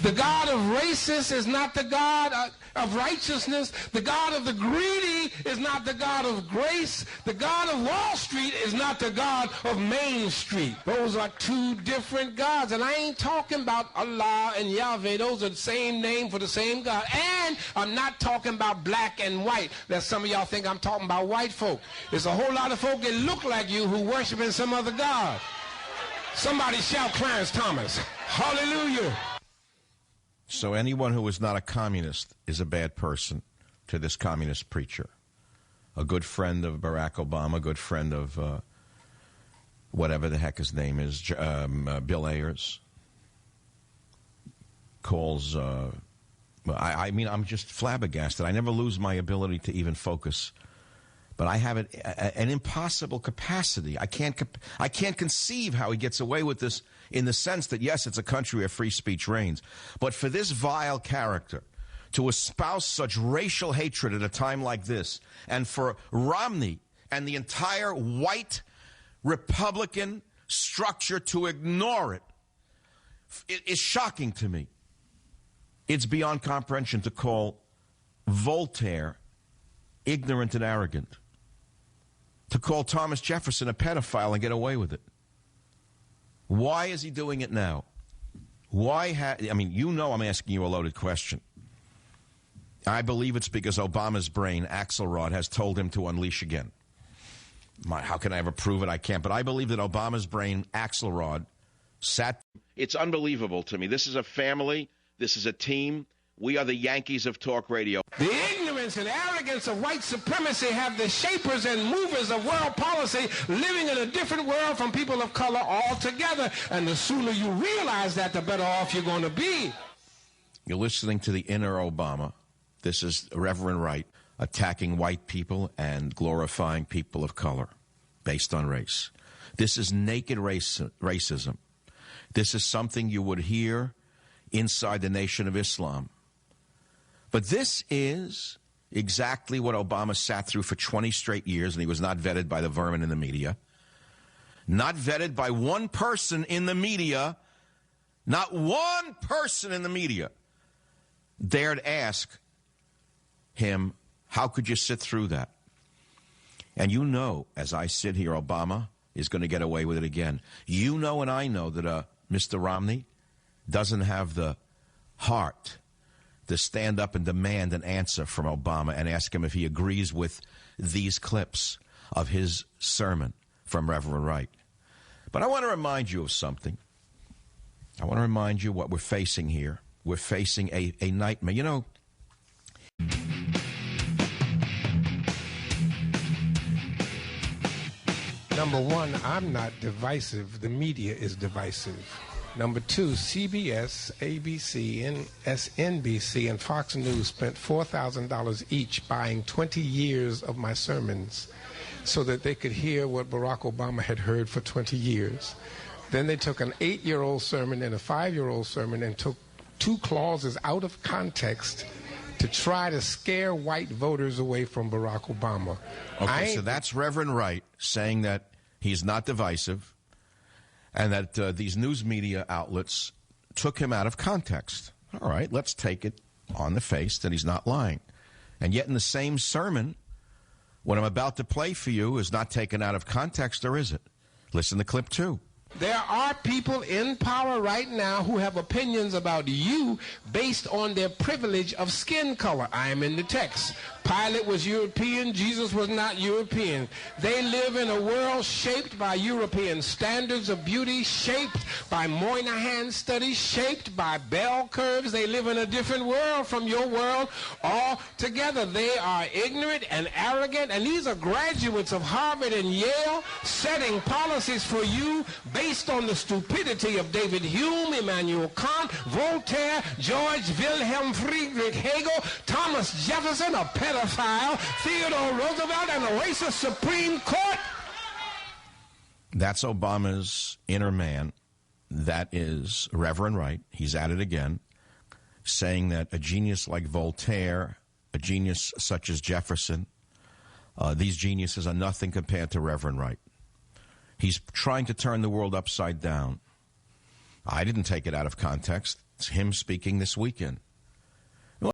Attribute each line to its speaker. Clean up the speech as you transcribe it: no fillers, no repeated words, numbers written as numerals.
Speaker 1: The God of racists is not the God of righteousness. The God of the greedy is not the God of grace. The God of Wall Street is not the God of Main Street. Those are two different gods. And I ain't talking about Allah and Yahweh. Those are the same name for the same God. And I'm not talking about black and white. That some of y'all think I'm talking about white folk. There's a whole lot of folk that look like you who worshiping some other God. Somebody shout Clarence Thomas. Hallelujah.
Speaker 2: So anyone who is not a communist is a bad person to this communist preacher. A good friend of Barack Obama, a good friend of whatever the heck his name is, Bill Ayers, calls... I mean, I'm just flabbergasted. I never lose my ability to even focus. But I have an impossible capacity. I can't conceive how he gets away with this in the sense that, yes, it's a country where free speech reigns. But for this vile character to espouse such racial hatred at a time like this, and for Romney and the entire white Republican structure to ignore it is shocking to me. It's beyond comprehension to call Voltaire ignorant and arrogant, to call Thomas Jefferson a pedophile and get away with it. Why is he doing it now? I mean, you know I'm asking you a loaded question. I believe it's because Obama's brain, Axelrod, has told him to unleash again. How can I ever prove it? I can't. But I believe that Obama's brain, Axelrod, sat... It's unbelievable to me. This is a family. This is a team. We are the Yankees of talk radio.
Speaker 1: The ignorance and arrogance of white supremacy have the shapers and movers of world policy living in a different world from people of color altogether. And the sooner you realize that, the better off you're going to be.
Speaker 2: You're listening to the inner Obama. This is Reverend Wright attacking white people and glorifying people of color based on race. This is naked racism. This is something you would hear inside the Nation of Islam. But this is exactly what Obama sat through for 20 straight years, and he was not vetted by the vermin in the media. Not vetted by one person in the media. Not one person in the media dared ask him, how could you sit through that? And you know, as I sit here, Obama is going to get away with it again. You know and I know that Mr. Romney doesn't have the heart to stand up and demand an answer from Obama and ask him if he agrees with these clips of his sermon from Reverend Wright. But I want to remind you of something. I want to remind you what we're facing here. We're facing a nightmare. You know,
Speaker 1: number one, I'm not divisive. The media is divisive. Number two, CBS, ABC, NBC, and Fox News spent $4,000 each buying 20 years of my sermons so that they could hear what Barack Obama had heard for 20 years. Then they took an 8-year-old sermon and a 5-year-old sermon and took 2 clauses out of context to try to scare white voters away from Barack Obama.
Speaker 2: Okay, so that's Reverend Wright saying that he's not divisive, and that these news media outlets took him out of context. All right, let's take it on the face that he's not lying. And yet in the same sermon, what I'm about to play for you is not taken out of context, or is it? Listen to clip 2.
Speaker 1: There are people in power right now who have opinions about you based on their privilege of skin color. I am in the text. Pilate was European. Jesus was not European. They live in a world shaped by European standards of beauty, shaped by Moynihan studies, shaped by bell curves. They live in a different world from your world altogether. They are ignorant and arrogant, and these are graduates of Harvard and Yale setting policies for you based on the stupidity of David Hume, Immanuel Kant, Voltaire, George Wilhelm Friedrich Hegel, Thomas Jefferson, a pedophile, Theodore Roosevelt, and a racist Supreme Court.
Speaker 2: That's Obama's inner man. That is Reverend Wright. He's at it again, saying that a genius like Voltaire, a genius such as Jefferson, these geniuses are nothing compared to Reverend Wright. He's trying to turn the world upside down. I didn't take it out of context. It's him speaking this weekend.